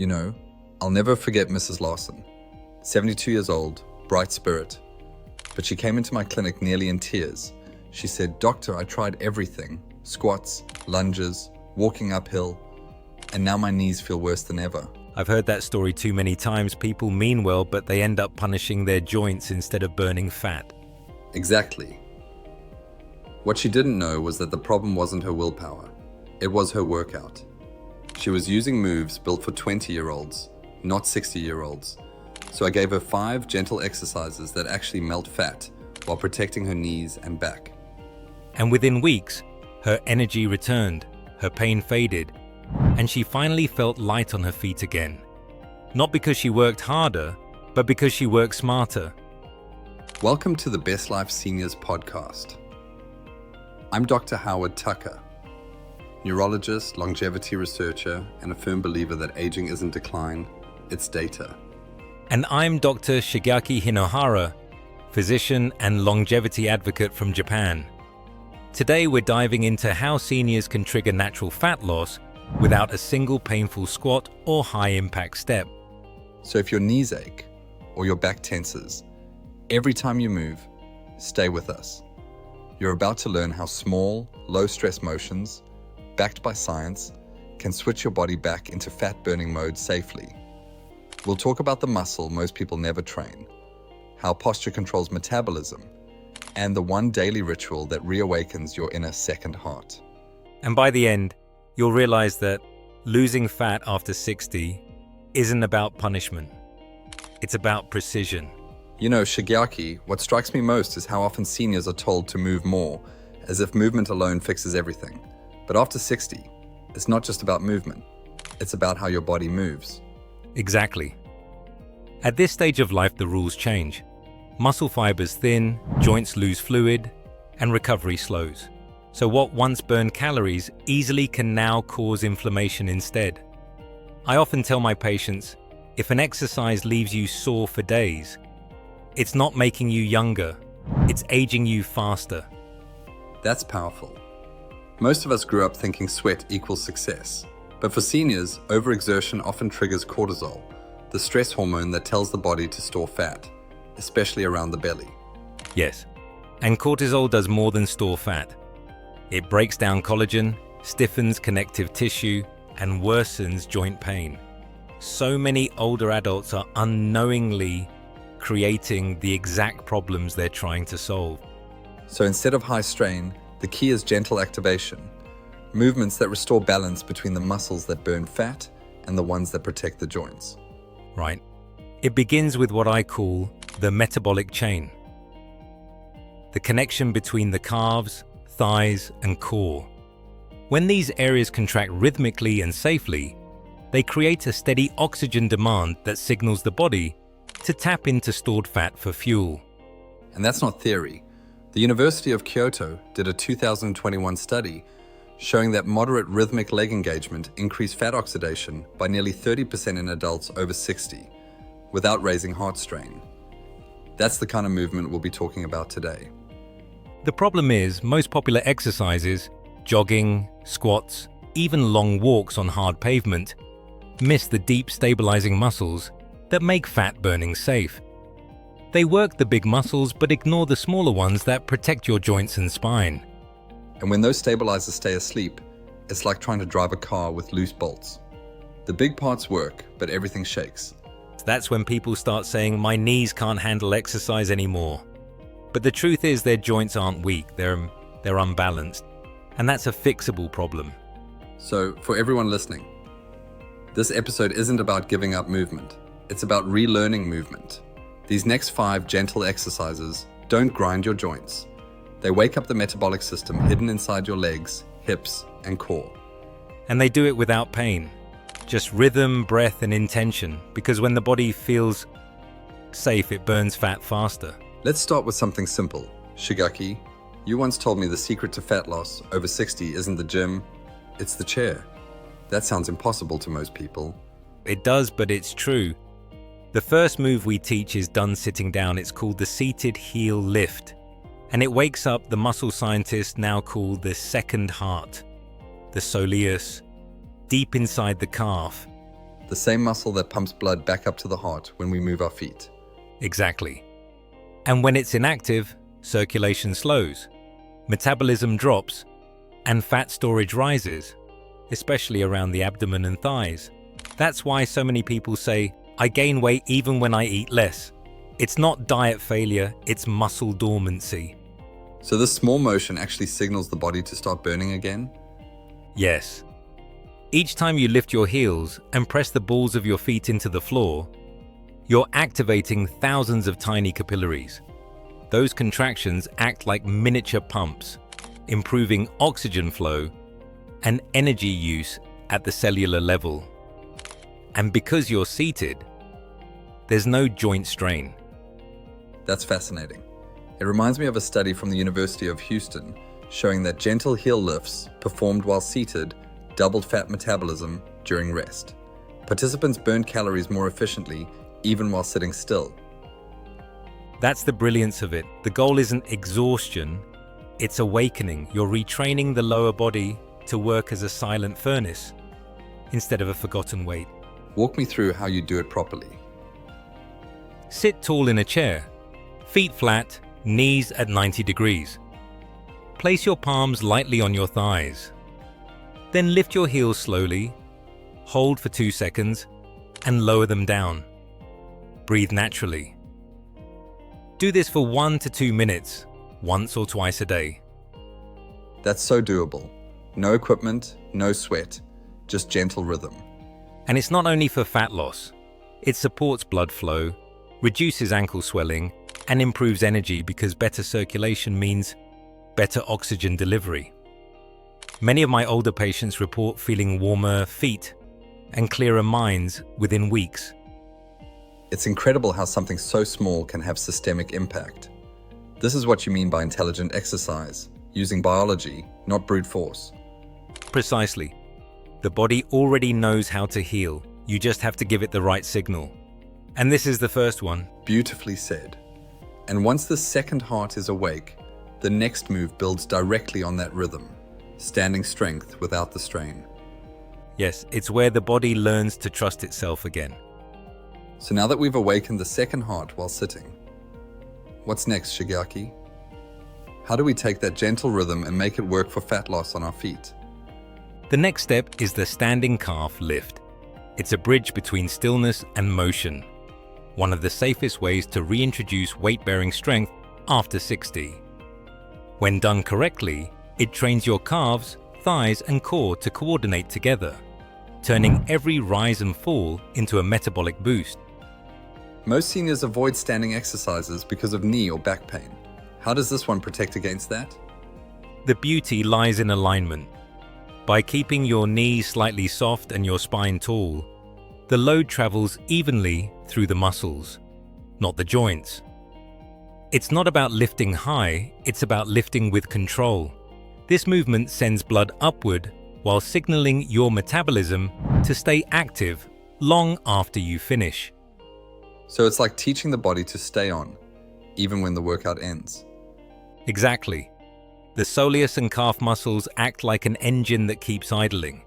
You know, I'll never forget Mrs. Larson. 72 years old, bright spirit. But she came into my clinic nearly in tears. She said, "Doctor, I tried everything. Squats, lunges, walking uphill, and now my knees feel worse than ever." I've heard that story too many times. People mean well, but they end up punishing their joints instead of burning fat. Exactly. What she didn't know was that the problem wasn't her willpower. It was her workout. She was using moves built for 20-year-olds, not 60-year-olds. So I gave her 5 gentle exercises that actually melt fat while protecting her knees and back. And within weeks, her energy returned, her pain faded, and she finally felt light on her feet again. Not because she worked harder, but because she worked smarter. Welcome to the Best Life Seniors podcast. I'm Dr. Howard Tucker, neurologist, longevity researcher, and a firm believer that aging isn't decline, it's data. And I'm Dr. Shigeaki Hinohara, physician and longevity advocate from Japan. Today we're diving into how seniors can trigger natural fat loss without a single painful squat or high-impact step. So if your knees ache or your back tenses, every time you move, stay with us. You're about to learn how small, low-stress motions, backed by science, can switch your body back into fat-burning mode safely. We'll talk about the muscle most people never train, how posture controls metabolism, and the one daily ritual that reawakens your inner second heart. And by the end, you'll realize that losing fat after 60 isn't about punishment. It's about precision. You know, Shigeaki, what strikes me most is how often seniors are told to move more, as if movement alone fixes everything. But after 60, it's not just about movement. It's about how your body moves. Exactly. At this stage of life, the rules change. Muscle fibers thin, joints lose fluid, and recovery slows. So what once burned calories easily can now cause inflammation instead. I often tell my patients, if an exercise leaves you sore for days, it's not making you younger, it's aging you faster. That's powerful. Most of us grew up thinking sweat equals success. But for seniors, overexertion often triggers cortisol, the stress hormone that tells the body to store fat, especially around the belly. Yes, and cortisol does more than store fat. It breaks down collagen, stiffens connective tissue, and worsens joint pain. So many older adults are unknowingly creating the exact problems they're trying to solve. So instead of high strain, the key is gentle activation. Movements that restore balance between the muscles that burn fat and the ones that protect the joints. Right. It begins with what I call the metabolic chain. The connection between the calves, thighs, and core. When these areas contract rhythmically and safely, they create a steady oxygen demand that signals the body to tap into stored fat for fuel. And that's not theory. The University of Kyoto did a 2021 study showing that moderate rhythmic leg engagement increased fat oxidation by nearly 30% in adults over 60, without raising heart strain. That's the kind of movement we'll be talking about today. The problem is, most popular exercises, jogging, squats, even long walks on hard pavement, miss the deep stabilizing muscles that make fat burning safe. They work the big muscles but ignore the smaller ones that protect your joints and spine. And when those stabilizers stay asleep, it's like trying to drive a car with loose bolts. The big parts work, but everything shakes. That's when people start saying, "My knees can't handle exercise anymore." But the truth is their joints aren't weak, they're unbalanced. And that's a fixable problem. So, for everyone listening, this episode isn't about giving up movement. It's about relearning movement. These next 5 gentle exercises don't grind your joints. They wake up the metabolic system hidden inside your legs, hips, and core. And they do it without pain. Just rhythm, breath, and intention, because when the body feels safe, it burns fat faster. Let's start with something simple. Shigeaki, you once told me the secret to fat loss over 60 isn't the gym, it's the chair. That sounds impossible to most people. It does, but it's true. The first move we teach is done sitting down. It's called the seated heel lift. And it wakes up the muscle scientists now call the second heart, the soleus, deep inside the calf. The same muscle that pumps blood back up to the heart when we move our feet. Exactly. And when it's inactive, circulation slows, metabolism drops, and fat storage rises, especially around the abdomen and thighs. That's why so many people say, I gain weight even when I eat less. It's not diet failure, it's muscle dormancy. So this small motion actually signals the body to start burning again? Yes. Each time you lift your heels and press the balls of your feet into the floor, you're activating thousands of tiny capillaries. Those contractions act like miniature pumps, improving oxygen flow and energy use at the cellular level. And because you're seated, there's no joint strain. That's fascinating. It reminds me of a study from the University of Houston showing that gentle heel lifts performed while seated doubled fat metabolism during rest. Participants burned calories more efficiently even while sitting still. That's the brilliance of it. The goal isn't exhaustion, it's awakening. You're retraining the lower body to work as a silent furnace instead of a forgotten weight. Walk me through how you do it properly. Sit tall in a chair, feet flat, knees at 90 degrees. Place your palms lightly on your thighs. Then lift your heels slowly, hold for 2 seconds, and lower them down. Breathe naturally. Do this for 1 to 2 minutes, once or twice a day. That's so doable. No equipment, no sweat, just gentle rhythm. And it's not only for fat loss. It supports blood flow, reduces ankle swelling, and improves energy because better circulation means better oxygen delivery. Many of my older patients report feeling warmer feet and clearer minds within weeks. It's incredible how something so small can have systemic impact. This is what you mean by intelligent exercise, using biology, not brute force. Precisely. The body already knows how to heal. You just have to give it the right signal. And this is the first one. Beautifully said. And once the second heart is awake, the next move builds directly on that rhythm, standing strength without the strain. Yes, it's where the body learns to trust itself again. So now that we've awakened the second heart while sitting, what's next, Shigeaki? How do we take that gentle rhythm and make it work for fat loss on our feet? The next step is the standing calf lift. It's a bridge between stillness and motion. One of the safest ways to reintroduce weight-bearing strength after 60. When done correctly, it trains your calves, thighs, and core to coordinate together, turning every rise and fall into a metabolic boost. Most seniors avoid standing exercises because of knee or back pain. How does this one protect against that? The beauty lies in alignment. By keeping your knees slightly soft and your spine tall, the load travels evenly through the muscles, not the joints. It's not about lifting high, it's about lifting with control. This movement sends blood upward while signaling your metabolism to stay active long after you finish. So it's like teaching the body to stay on, even when the workout ends. Exactly. The soleus and calf muscles act like an engine that keeps idling.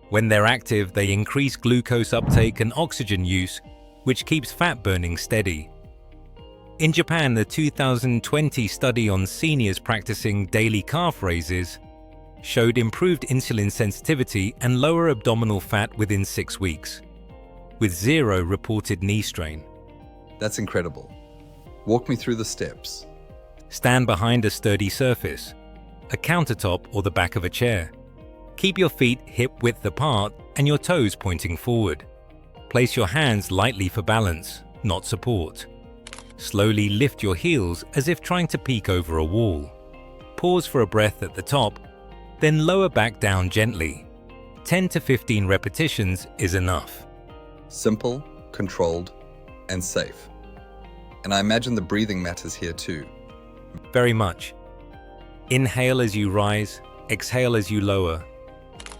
When they're active, they increase glucose uptake and oxygen use, which keeps fat burning steady. In Japan, the 2020 study on seniors practicing daily calf raises showed improved insulin sensitivity and lower abdominal fat within 6 weeks, with 0 reported knee strain. That's incredible. Walk me through the steps. Stand behind a sturdy surface, a countertop or the back of a chair. Keep your feet hip-width apart and your toes pointing forward. Place your hands lightly for balance, not support. Slowly lift your heels as if trying to peek over a wall. Pause for a breath at the top, then lower back down gently. 10 to 15 repetitions is enough. Simple, controlled, and safe. And I imagine the breathing matters here too. Very much. Inhale as you rise, exhale as you lower.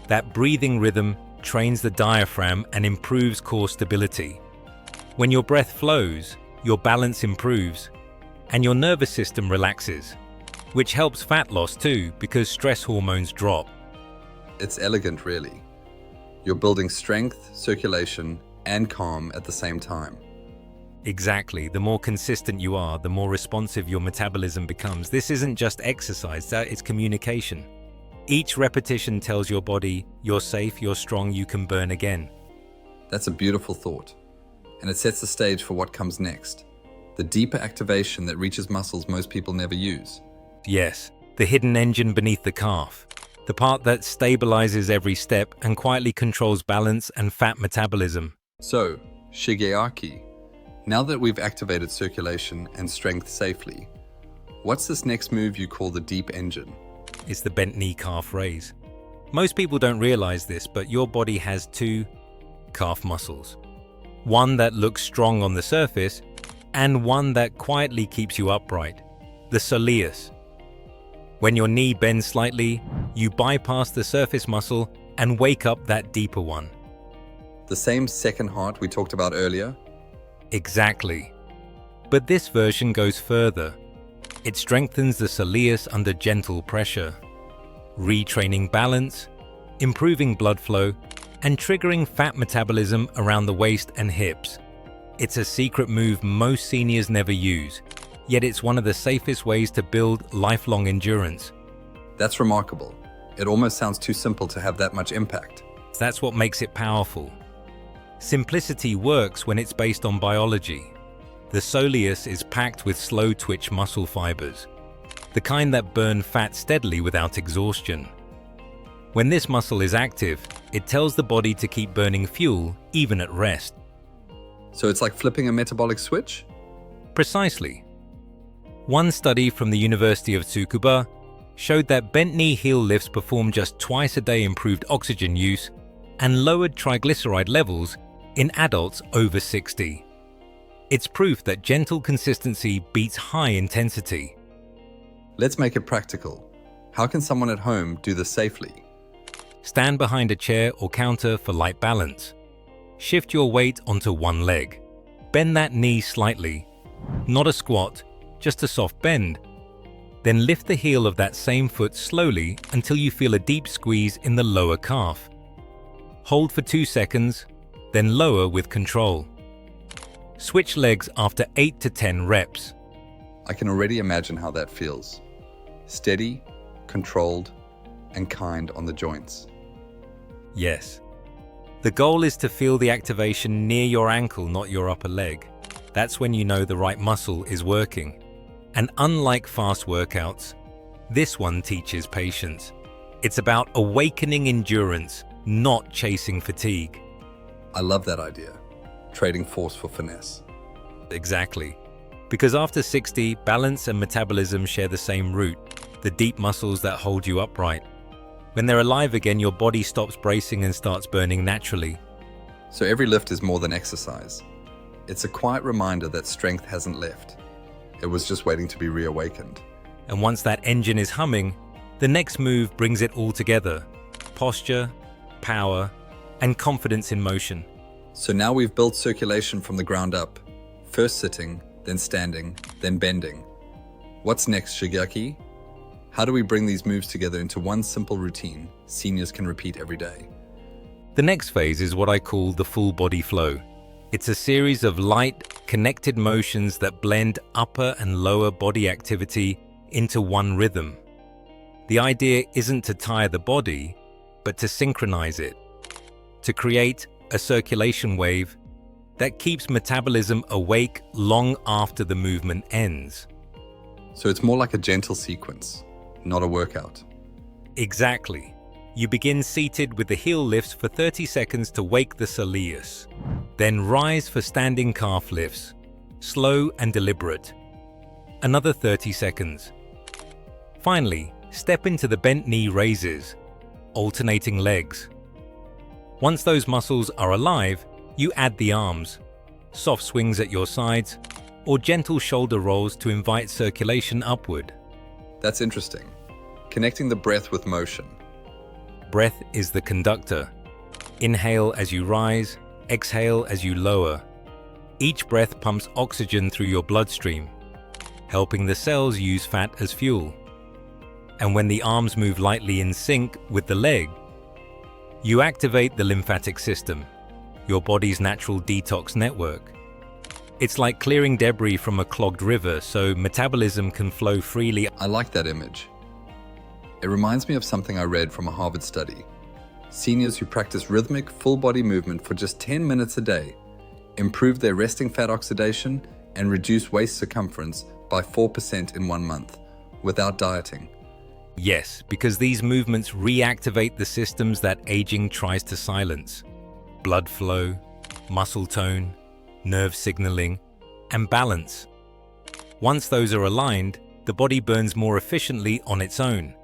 That breathing rhythm trains the diaphragm and improves core stability. When your breath flows, your balance improves and your nervous system relaxes, which helps fat loss too because stress hormones drop. It's elegant, really. You're building strength, circulation, and calm at the same time. Exactly. The more consistent you are, the more responsive your metabolism becomes. This isn't just exercise, it's communication. Each repetition tells your body, you're safe, you're strong, you can burn again. That's a beautiful thought, and it sets the stage for what comes next. The deeper activation that reaches muscles most people never use. Yes, the hidden engine beneath the calf. The part that stabilizes every step and quietly controls balance and fat metabolism. So, Shigeaki, now that we've activated circulation and strength safely, what's this next move you call the deep engine? It's the bent knee calf raise. Most people don't realize this, but your body has two calf muscles. One that looks strong on the surface, and one that quietly keeps you upright, the soleus. When your knee bends slightly, you bypass the surface muscle and wake up that deeper one. The same second heart we talked about earlier? Exactly. But this version goes further. It strengthens the soleus under gentle pressure, retraining balance, improving blood flow, and triggering fat metabolism around the waist and hips. It's a secret move most seniors never use, yet it's one of the safest ways to build lifelong endurance. That's remarkable. It almost sounds too simple to have that much impact. That's what makes it powerful. Simplicity works when it's based on biology. The soleus is packed with slow-twitch muscle fibers, the kind that burn fat steadily without exhaustion. When this muscle is active, it tells the body to keep burning fuel even at rest. So it's like flipping a metabolic switch? Precisely. One study from the University of Tsukuba showed that bent knee heel lifts performed just twice a day improved oxygen use and lowered triglyceride levels in adults over 60. It's proof that gentle consistency beats high intensity. Let's make it practical. How can someone at home do this safely? Stand behind a chair or counter for light balance. Shift your weight onto one leg. Bend that knee slightly. Not a squat, just a soft bend. Then lift the heel of that same foot slowly until you feel a deep squeeze in the lower calf. Hold for 2 seconds, then lower with control. Switch legs after 8 to 10 reps. I can already imagine how that feels. Steady, controlled, and kind on the joints. Yes. The goal is to feel the activation near your ankle, not your upper leg. That's when you know the right muscle is working. And unlike fast workouts, this one teaches patience. It's about awakening endurance, not chasing fatigue. I love that idea. Trading force for finesse. Exactly. Because after 60, balance and metabolism share the same root, the deep muscles that hold you upright. When they're alive again, your body stops bracing and starts burning naturally. So every lift is more than exercise. It's a quiet reminder that strength hasn't left. It was just waiting to be reawakened. And once that engine is humming, the next move brings it all together. Posture, power, and confidence in motion. So now we've built circulation from the ground up. First sitting, then standing, then bending. What's next, Shigeaki? How do we bring these moves together into one simple routine seniors can repeat every day? The next phase is what I call the full body flow. It's a series of light, connected motions that blend upper and lower body activity into one rhythm. The idea isn't to tire the body, but to synchronize it, to create a circulation wave that keeps metabolism awake long after the movement ends. So it's more like a gentle sequence, not a workout. Exactly. You begin seated with the heel lifts for 30 seconds to wake the soleus. Then rise for standing calf lifts, slow and deliberate. Another 30 seconds. Finally, step into the bent knee raises, alternating legs. Once those muscles are alive, you add the arms, soft swings at your sides, or gentle shoulder rolls to invite circulation upward. That's interesting. Connecting the breath with motion. Breath is the conductor. Inhale as you rise, exhale as you lower. Each breath pumps oxygen through your bloodstream, helping the cells use fat as fuel. And when the arms move lightly in sync with the leg, You activate the lymphatic system, your body's natural detox network. It's like clearing debris from a clogged river so metabolism can flow freely. I like that image. It reminds me of something I read from a Harvard study. Seniors who practice rhythmic, full-body movement for just 10 minutes a day improve their resting fat oxidation and reduce waist circumference by 4% in 1 month, without dieting. Yes, because these movements reactivate the systems that aging tries to silence. Blood flow, muscle tone, nerve signaling, and balance. Once those are aligned, the body burns more efficiently on its own.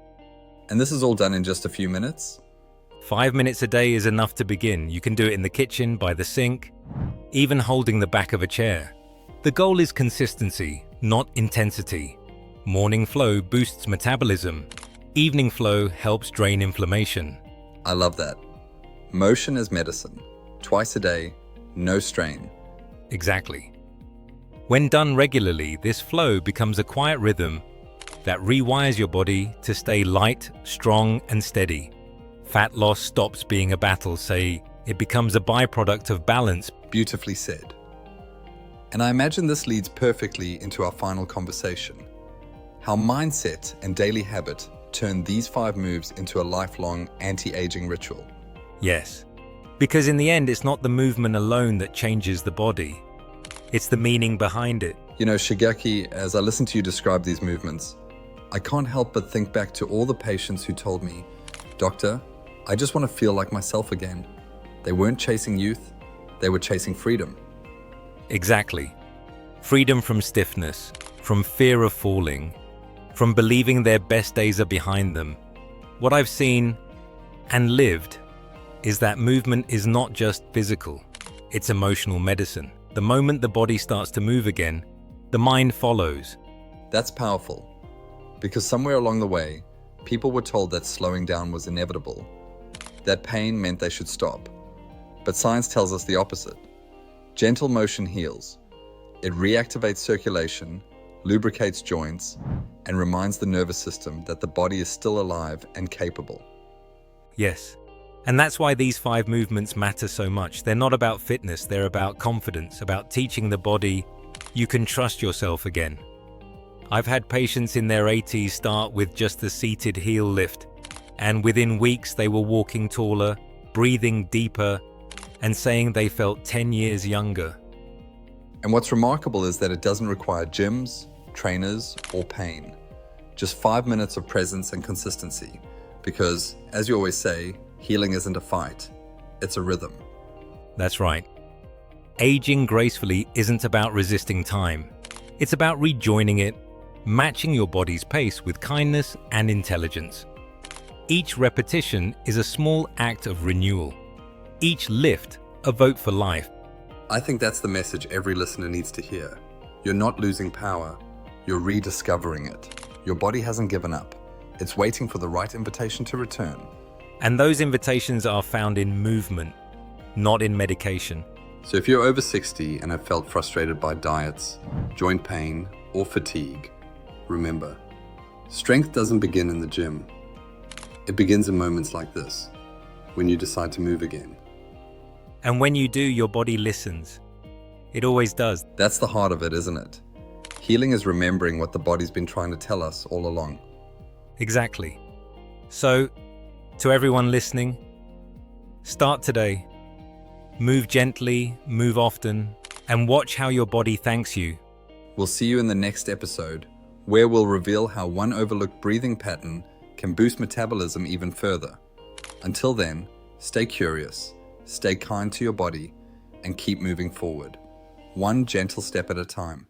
And this is all done in just a few minutes? 5 minutes a day is enough to begin. You can do it in the kitchen, by the sink, even holding the back of a chair. The goal is consistency, not intensity. Morning flow boosts metabolism. Evening flow helps drain inflammation. I love that. Motion is medicine. Twice a day, no strain. Exactly. When done regularly, this flow becomes a quiet rhythm that rewires your body to stay light, strong, and steady. Fat loss stops being a battle, say, it becomes a byproduct of balance. Beautifully said. And I imagine this leads perfectly into our final conversation. How mindset and daily habit turn these 5 moves into a lifelong anti-aging ritual. Yes, because in the end, it's not the movement alone that changes the body. It's the meaning behind it. You know, Shigeaki, as I listen to you describe these movements, I can't help but think back to all the patients who told me, "Doctor, I just want to feel like myself again." They weren't chasing youth, they were chasing freedom. Exactly. Freedom from stiffness, from fear of falling, from believing their best days are behind them. What I've seen and lived is that movement is not just physical, it's emotional medicine. The moment the body starts to move again, the mind follows. That's powerful, because somewhere along the way, people were told that slowing down was inevitable, that pain meant they should stop. But science tells us the opposite. Gentle motion heals. It reactivates circulation, lubricates joints, and reminds the nervous system that the body is still alive and capable. Yes, and that's why these 5 movements matter so much. They're not about fitness, they're about confidence, about teaching the body you can trust yourself again. I've had patients in their 80s start with just a seated heel lift, and within weeks they were walking taller, breathing deeper, and saying they felt 10 years younger. And what's remarkable is that it doesn't require gyms, trainers, or pain. Just 5 minutes of presence and consistency. Because, as you always say, healing isn't a fight, it's a rhythm. That's right. Aging gracefully isn't about resisting time. It's about rejoining it, matching your body's pace with kindness and intelligence. Each repetition is a small act of renewal. Each lift, a vote for life. I think that's the message every listener needs to hear. You're not losing power, you're rediscovering it. Your body hasn't given up. It's waiting for the right invitation to return. And those invitations are found in movement, not in medication. So if you're over 60 and have felt frustrated by diets, joint pain, or fatigue, remember, strength doesn't begin in the gym. It begins in moments like this, when you decide to move again. And when you do, your body listens. It always does. That's the heart of it, isn't it? Healing is remembering what the body's been trying to tell us all along. Exactly. So, to everyone listening, start today. Move gently, move often, and watch how your body thanks you. We'll see you in the next episode, where we'll reveal how one overlooked breathing pattern can boost metabolism even further. Until then, stay curious, stay kind to your body, and keep moving forward, one gentle step at a time.